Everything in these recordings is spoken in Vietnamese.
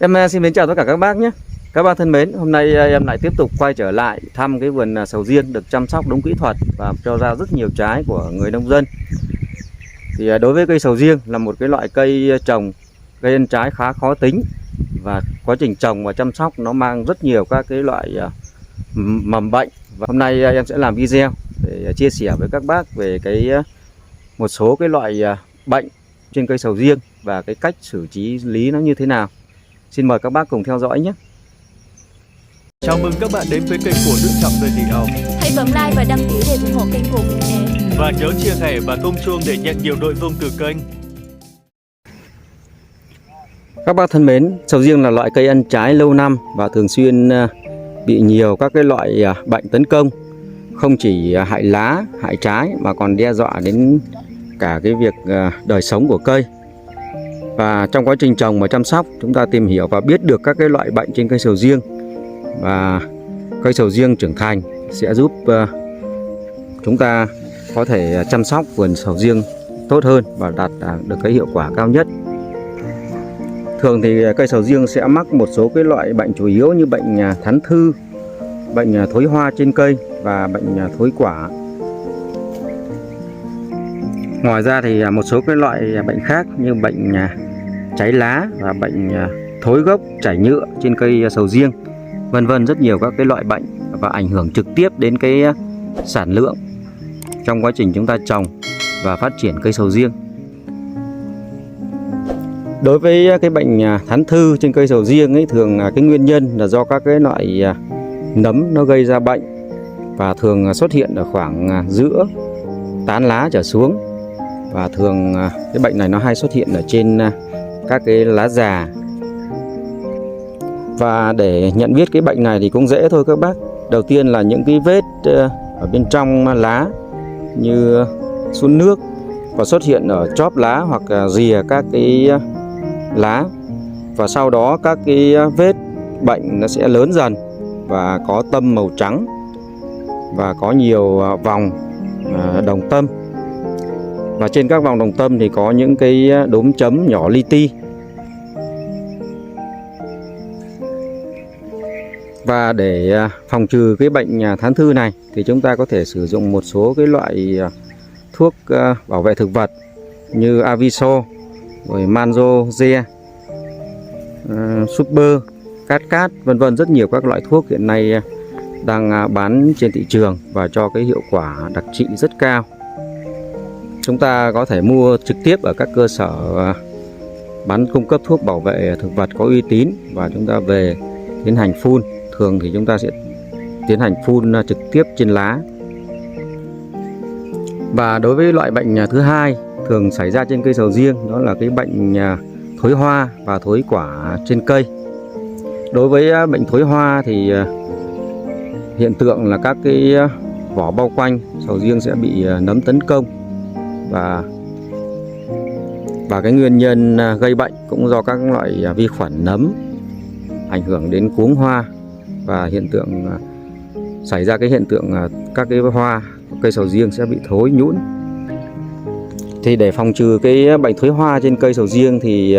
Em xin mến chào tất cả các bác nhé. Các bác thân mến, hôm nay em lại tiếp tục quay trở lại thăm cái vườn sầu riêng được chăm sóc đúng kỹ thuật và cho ra rất nhiều trái của người nông dân. Thì đối với cây sầu riêng là một cái loại cây trồng, cây ăn trái khá khó tính, và quá trình trồng và chăm sóc nó mang rất nhiều các cái loại mầm bệnh. Và hôm nay em sẽ làm video để chia sẻ với các bác về một số cái loại bệnh trên cây sầu riêng và cái cách xử trí lý nó như thế nào. Xin mời các bác cùng theo dõi nhé. Chào mừng các bạn đến với kênh của Đức Trọng Người Tỷ Hồng. Hãy bấm like và đăng ký để ủng hộ kênh của mình nhé. Và nhớ chia sẻ và công chuông để nhận nhiều nội dung từ kênh. Các bác thân mến, sầu riêng là loại cây ăn trái lâu năm và thường xuyên bị nhiều các cái loại bệnh tấn công. Không chỉ hại lá, hại trái mà còn đe dọa đến cả cái việc đời sống của cây. Và trong quá trình trồng và chăm sóc, chúng ta tìm hiểu và biết được các cái loại bệnh trên cây sầu riêng, và cây sầu riêng trưởng thành sẽ giúp chúng ta có thể chăm sóc vườn sầu riêng tốt hơn và đạt được cái hiệu quả cao nhất. Thường thì cây sầu riêng sẽ mắc một số cái loại bệnh chủ yếu như bệnh thán thư, bệnh thối hoa trên cây và bệnh thối quả. Ngoài ra thì một số cái loại bệnh khác như bệnh cháy lá và bệnh thối gốc, chảy nhựa trên cây sầu riêng, vân vân, rất nhiều các cái loại bệnh và ảnh hưởng trực tiếp đến cái sản lượng trong quá trình chúng ta trồng và phát triển cây sầu riêng. Đối với cái bệnh thán thư trên cây sầu riêng ấy, thường cái nguyên nhân là do các cái loại nấm nó gây ra bệnh, và thường xuất hiện ở khoảng giữa tán lá trở xuống, và thường cái bệnh này nó hay xuất hiện ở trên các cái lá già. Và để nhận biết cái bệnh này thì cũng dễ thôi các bác. Đầu tiên là những cái vết ở bên trong lá như sún nước và xuất hiện ở chóp lá hoặc rìa các cái lá, và sau đó các cái vết bệnh nó sẽ lớn dần và có tâm màu trắng và có nhiều vòng đồng tâm, và trên các vòng đồng tâm thì có những cái đốm chấm nhỏ li ti. Và để phòng trừ cái bệnh thán thư này thì chúng ta có thể sử dụng một số cái loại thuốc bảo vệ thực vật như Aviso, rồi Manzoze, Super, Cát, vân vân, rất nhiều các loại thuốc hiện nay đang bán trên thị trường và cho cái hiệu quả đặc trị rất cao. Chúng ta có thể mua trực tiếp ở các cơ sở bán cung cấp thuốc bảo vệ thực vật có uy tín và chúng ta về tiến hành phun. Thường thì chúng ta sẽ tiến hành phun trực tiếp trên lá. Và đối với loại bệnh thứ hai thường xảy ra trên cây sầu riêng, đó là cái bệnh thối hoa và thối quả trên cây. Đối với bệnh thối hoa thì hiện tượng là các cái vỏ bao quanh sầu riêng sẽ bị nấm tấn công, và cái nguyên nhân gây bệnh cũng do các loại vi khuẩn nấm ảnh hưởng đến cuống hoa, và hiện tượng xảy ra cái hiện tượng các cái hoa của cây sầu riêng sẽ bị thối nhũn. Thì để phòng trừ cái bệnh thối hoa trên cây sầu riêng thì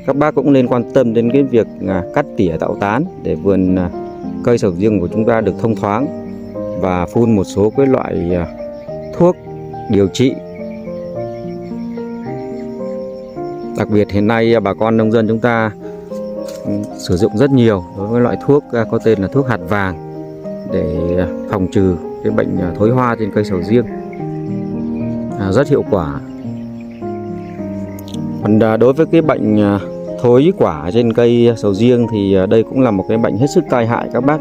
các bác cũng nên quan tâm đến cái việc cắt tỉa tạo tán để vườn cây sầu riêng của chúng ta được thông thoáng, và phun một số cái loại thuốc điều trị. Đặc biệt hiện nay bà con nông dân chúng ta sử dụng rất nhiều đối với loại thuốc có tên là thuốc hạt vàng để phòng trừ cái bệnh thối hoa trên cây sầu riêng, rất hiệu quả. Còn đối với cái bệnh thối quả trên cây sầu riêng thì đây cũng là một cái bệnh hết sức tai hại các bác.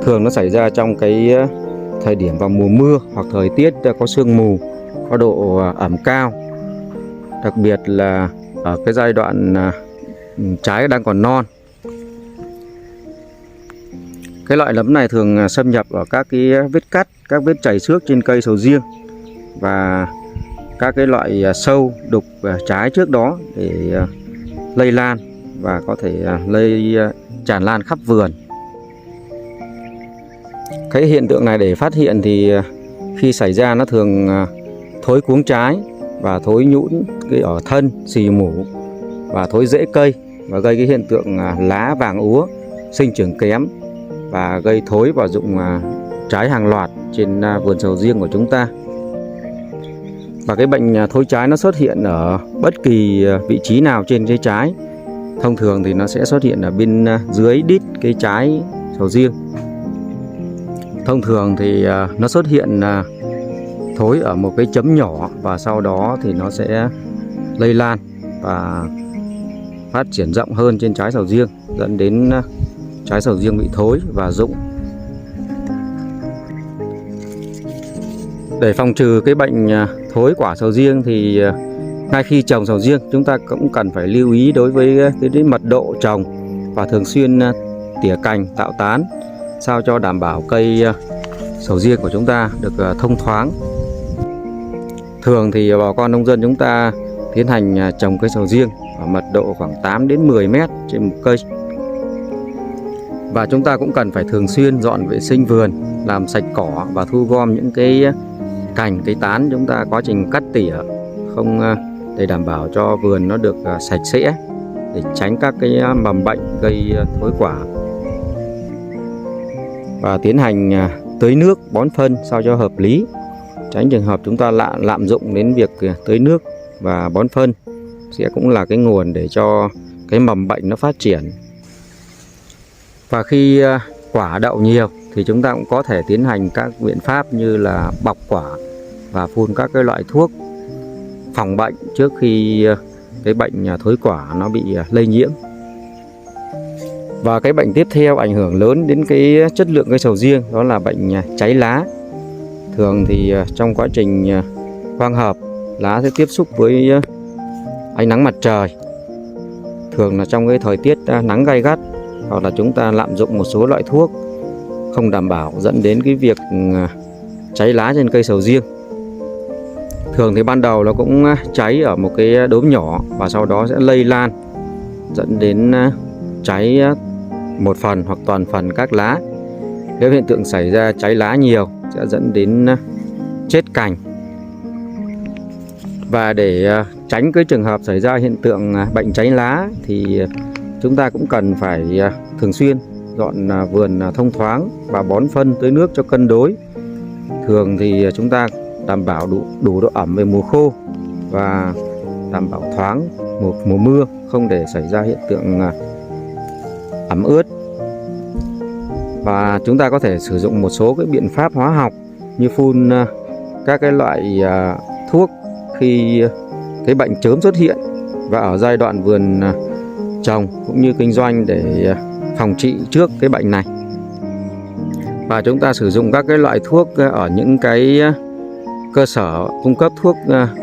Thường nó xảy ra trong cái thời điểm vào mùa mưa hoặc thời tiết có sương mù, có độ ẩm cao, đặc biệt là ở cái giai đoạn trái đang còn non. Cái loại nấm này thường xâm nhập ở các cái vết cắt, các vết chảy xước trên cây sầu riêng và các cái loại sâu đục trái trước đó để lây lan và có thể tràn lan khắp vườn. Cái hiện tượng này để phát hiện thì khi xảy ra nó thường thối cuống trái và thối nhũn cái ở thân, xì mủ và thối rễ cây. và gây cái hiện tượng lá vàng úa, sinh trưởng kém và gây thối và rụng trái hàng loạt trên vườn sầu riêng của chúng ta. Và cái bệnh thối trái nó xuất hiện ở bất kỳ vị trí nào trên cây trái. Thông thường thì nó sẽ xuất hiện ở bên dưới đít cây trái sầu riêng. Thông thường thì nó xuất hiện thối ở một cái chấm nhỏ và sau đó thì nó sẽ lây lan và phát triển rộng hơn trên trái sầu riêng, dẫn đến trái sầu riêng bị thối và rụng. Để phòng trừ cái bệnh thối quả sầu riêng thì ngay khi trồng sầu riêng chúng ta cũng cần phải lưu ý đối với cái mật độ trồng và thường xuyên tỉa cành tạo tán sao cho đảm bảo cây sầu riêng của chúng ta được thông thoáng. Thường thì bà con nông dân chúng ta tiến hành trồng cây sầu riêng ở mật độ khoảng 8 đến 10 mét trên một cây. Và chúng ta cũng cần phải thường xuyên dọn vệ sinh vườn, làm sạch cỏ và thu gom những cái cành, cây tán chúng ta quá trình cắt tỉa, không để đảm bảo cho vườn nó được sạch sẽ, để tránh các cái mầm bệnh gây thối quả. Và tiến hành tưới nước, bón phân sao cho hợp lý, tránh trường hợp chúng ta lạm dụng đến việc tưới nước và bón phân, sẽ cũng là cái nguồn để cho cái mầm bệnh nó phát triển. Và khi quả đậu nhiều thì chúng ta cũng có thể tiến hành các biện pháp như là bọc quả và phun các cái loại thuốc phòng bệnh trước khi cái bệnh thối quả nó bị lây nhiễm. Và cái bệnh tiếp theo ảnh hưởng lớn đến cái chất lượng cây sầu riêng đó là bệnh cháy lá. Thường thì trong quá trình quang hợp, lá sẽ tiếp xúc với ánh nắng mặt trời. Thường là trong cái thời tiết nắng gay gắt, hoặc là chúng ta lạm dụng một số loại thuốc không đảm bảo, dẫn đến cái việc cháy lá trên cây sầu riêng. Thường thì ban đầu nó cũng cháy ở một cái đốm nhỏ và sau đó sẽ lây lan, dẫn đến cháy một phần hoặc toàn phần các lá. Nếu hiện tượng xảy ra cháy lá nhiều sẽ dẫn đến chết cành. Và để tránh cái trường hợp xảy ra hiện tượng bệnh cháy lá thì chúng ta cũng cần phải thường xuyên dọn vườn thông thoáng và bón phân tưới nước cho cân đối. Thường thì chúng ta đảm bảo đủ độ ẩm về mùa khô và đảm bảo thoáng mùa mưa, không để xảy ra hiện tượng ẩm ướt. Và chúng ta có thể sử dụng một số cái biện pháp hóa học như phun các cái loại thuốc khi cái bệnh chớm xuất hiện và ở giai đoạn vườn trồng cũng như kinh doanh để phòng trị trước cái bệnh này. Và chúng ta sử dụng các cái loại thuốc ở những cái cơ sở cung cấp thuốc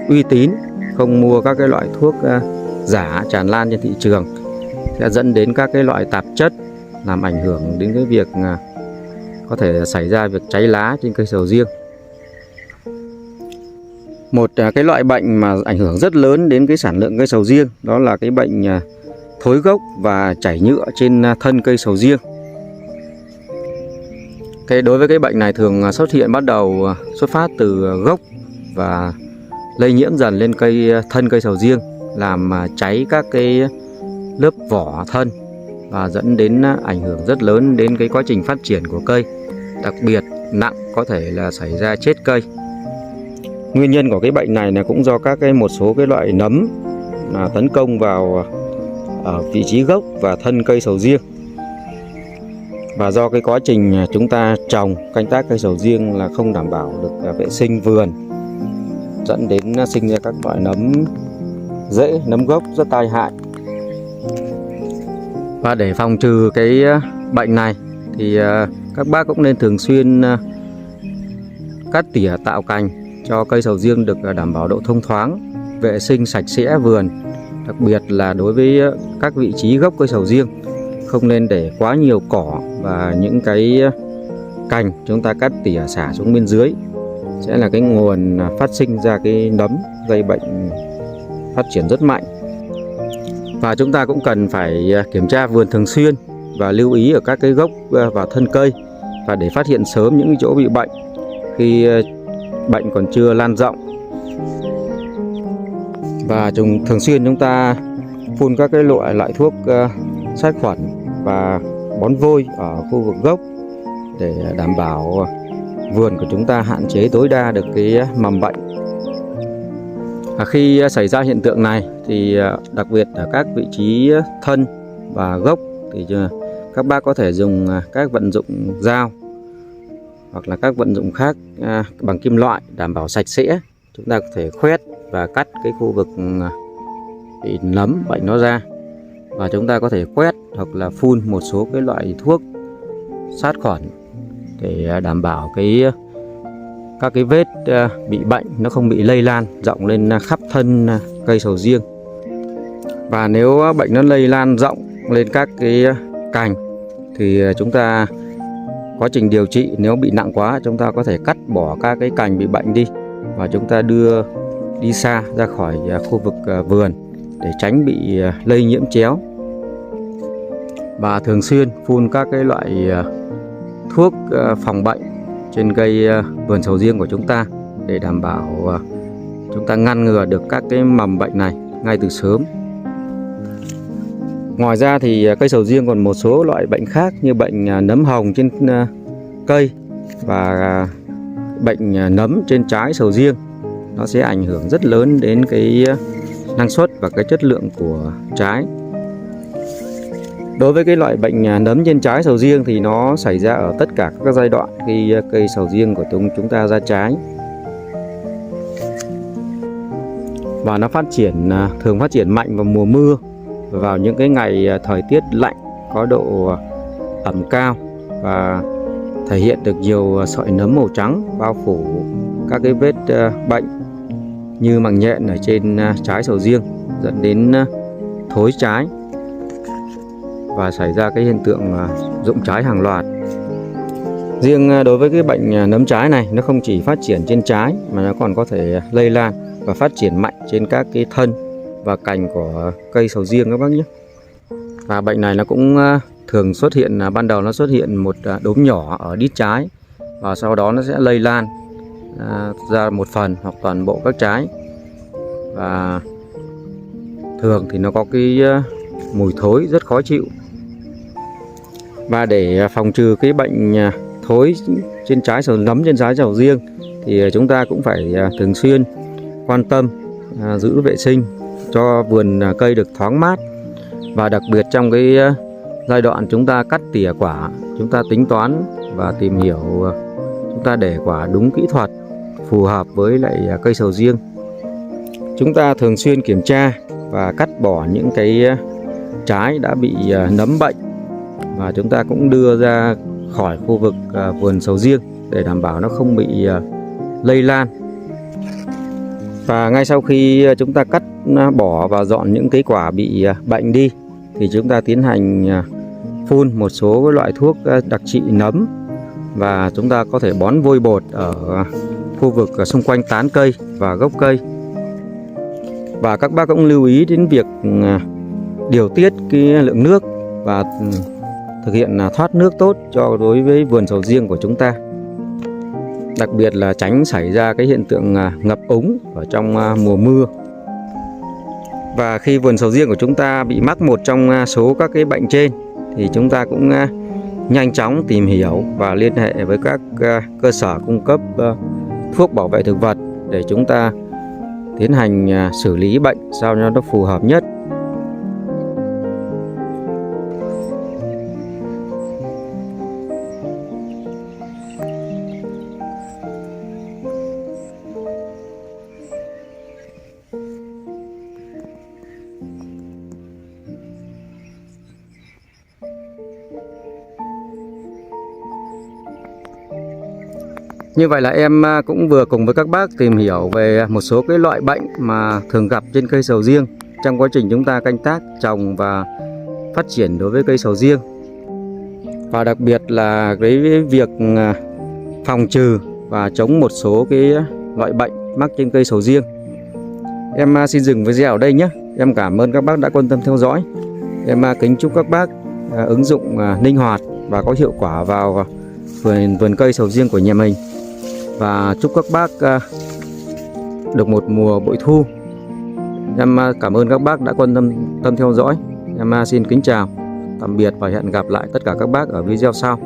uy tín, không mua các cái loại thuốc giả tràn lan trên thị trường, sẽ dẫn đến các cái loại tạp chất làm ảnh hưởng đến cái việc có thể xảy ra việc cháy lá trên cây sầu riêng. Một cái loại bệnh mà ảnh hưởng rất lớn đến cái sản lượng cây sầu riêng đó là cái bệnh thối gốc và chảy nhựa trên thân cây sầu riêng. Đối với cái bệnh này thường xuất hiện bắt đầu xuất phát từ gốc và lây nhiễm dần lên thân cây sầu riêng, làm cháy các cái lớp vỏ thân và dẫn đến ảnh hưởng rất lớn đến cái quá trình phát triển của cây. Đặc biệt nặng có thể là xảy ra chết cây. Nguyên nhân của cái bệnh này là cũng do một số cái loại nấm tấn công vào ở vị trí gốc và thân cây sầu riêng. Và do cái quá trình chúng ta trồng canh tác cây sầu riêng là không đảm bảo được vệ sinh vườn, dẫn đến sinh ra các loại nấm rễ, nấm gốc rất tai hại. Và để phòng trừ cái bệnh này thì các bác cũng nên thường xuyên cắt tỉa tạo cành cho cây sầu riêng được đảm bảo độ thông thoáng, vệ sinh sạch sẽ vườn. Đặc biệt là đối với các vị trí gốc cây sầu riêng, không nên để quá nhiều cỏ và những cái cành chúng ta cắt tỉa xả xuống bên dưới, sẽ là cái nguồn phát sinh ra cái nấm gây bệnh phát triển rất mạnh. Và chúng ta cũng cần phải kiểm tra vườn thường xuyên và lưu ý ở các cái gốc và thân cây, và để phát hiện sớm những chỗ bị bệnh khi bệnh còn chưa lan rộng. Và thường xuyên chúng ta phun các cái loại thuốc sát khuẩn và bón vôi ở khu vực gốc để đảm bảo vườn của chúng ta hạn chế tối đa được cái mầm bệnh. Khi xảy ra hiện tượng này thì đặc biệt ở các vị trí thân và gốc thì các bác có thể dùng các vận dụng dao hoặc là các vận dụng khác bằng kim loại đảm bảo sạch sẽ. Chúng ta có thể khoét và cắt cái khu vực bị nấm bệnh nó ra, và chúng ta có thể quét hoặc là phun một số cái loại thuốc sát khuẩn để đảm bảo các cái vết bị bệnh nó không bị lây lan rộng lên khắp thân cây sầu riêng. Và nếu bệnh nó lây lan rộng lên các cái cành thì chúng ta quá trình điều trị nếu bị nặng quá, chúng ta có thể cắt bỏ các cái cành bị bệnh đi và chúng ta đưa đi xa ra khỏi khu vực vườn để tránh bị lây nhiễm chéo. Và thường xuyên phun các cái loại thuốc phòng bệnh trên cây vườn sầu riêng của chúng ta để đảm bảo chúng ta ngăn ngừa được các cái mầm bệnh này ngay từ sớm. Ngoài ra thì cây sầu riêng còn một số loại bệnh khác như bệnh nấm hồng trên cây và bệnh nấm trên trái sầu riêng. Nó sẽ ảnh hưởng rất lớn đến cái năng suất và cái chất lượng của trái. Đối với cái loại bệnh nấm trên trái sầu riêng thì nó xảy ra ở tất cả các giai đoạn khi cây sầu riêng của chúng ta ra trái. Và nó thường phát triển mạnh vào mùa mưa, vào những cái ngày thời tiết lạnh có độ ẩm cao, và thể hiện được nhiều sợi nấm màu trắng bao phủ các cái vết bệnh như màng nhện ở trên trái sầu riêng, dẫn đến thối trái và xảy ra cái hiện tượng rụng trái hàng loạt. Riêng đối với cái bệnh nấm trái này, nó không chỉ phát triển trên trái mà nó còn có thể lây lan và phát triển mạnh trên các cái thân và cành của cây sầu riêng các bác nhé. Và bệnh này nó cũng thường xuất hiện, ban đầu nó xuất hiện một đốm nhỏ ở đít trái và sau đó nó sẽ lây lan ra một phần hoặc toàn bộ các trái, và thường thì nó có cái mùi thối rất khó chịu. Và để phòng trừ cái bệnh thối trên trái nấm trên trái sầu riêng thì chúng ta cũng phải thường xuyên quan tâm giữ vệ sinh cho vườn cây được thoáng mát. Và đặc biệt trong cái giai đoạn chúng ta cắt tỉa quả, chúng ta tính toán và tìm hiểu chúng ta để quả đúng kỹ thuật phù hợp với lại cây sầu riêng. Chúng ta thường xuyên kiểm tra và cắt bỏ những cái trái đã bị nấm bệnh, và chúng ta cũng đưa ra khỏi khu vực vườn sầu riêng để đảm bảo nó không bị lây lan. Và ngay sau khi chúng ta cắt bỏ và dọn những cái quả bị bệnh đi thì chúng ta tiến hành phun một số loại thuốc đặc trị nấm, và chúng ta có thể bón vôi bột ở khu vực xung quanh tán cây và gốc cây. Và các bác cũng lưu ý đến việc điều tiết cái lượng nước và thực hiện thoát nước tốt cho đối với vườn sầu riêng của chúng ta. Đặc biệt là tránh xảy ra cái hiện tượng ngập úng ở trong mùa mưa. Và khi vườn sầu riêng của chúng ta bị mắc một trong số các cái bệnh trên thì chúng ta cũng nhanh chóng tìm hiểu và liên hệ với các cơ sở cung cấp thuốc bảo vệ thực vật để chúng ta tiến hành xử lý bệnh sao cho nó phù hợp nhất. Như vậy là em cũng vừa cùng với các bác tìm hiểu về một số cái loại bệnh mà thường gặp trên cây sầu riêng trong quá trình chúng ta canh tác, trồng và phát triển đối với cây sầu riêng. Và đặc biệt là cái việc phòng trừ và chống một số cái loại bệnh mắc trên cây sầu riêng. Em xin dừng video ở đây nhé. Em cảm ơn các bác đã quan tâm theo dõi. Em kính chúc các bác ứng dụng linh hoạt và có hiệu quả vào vườn cây sầu riêng của nhà mình. Và chúc các bác được một mùa bội thu Em cảm ơn các bác đã quan tâm theo dõi. Em xin kính chào, tạm biệt và hẹn gặp lại tất cả các bác ở video sau.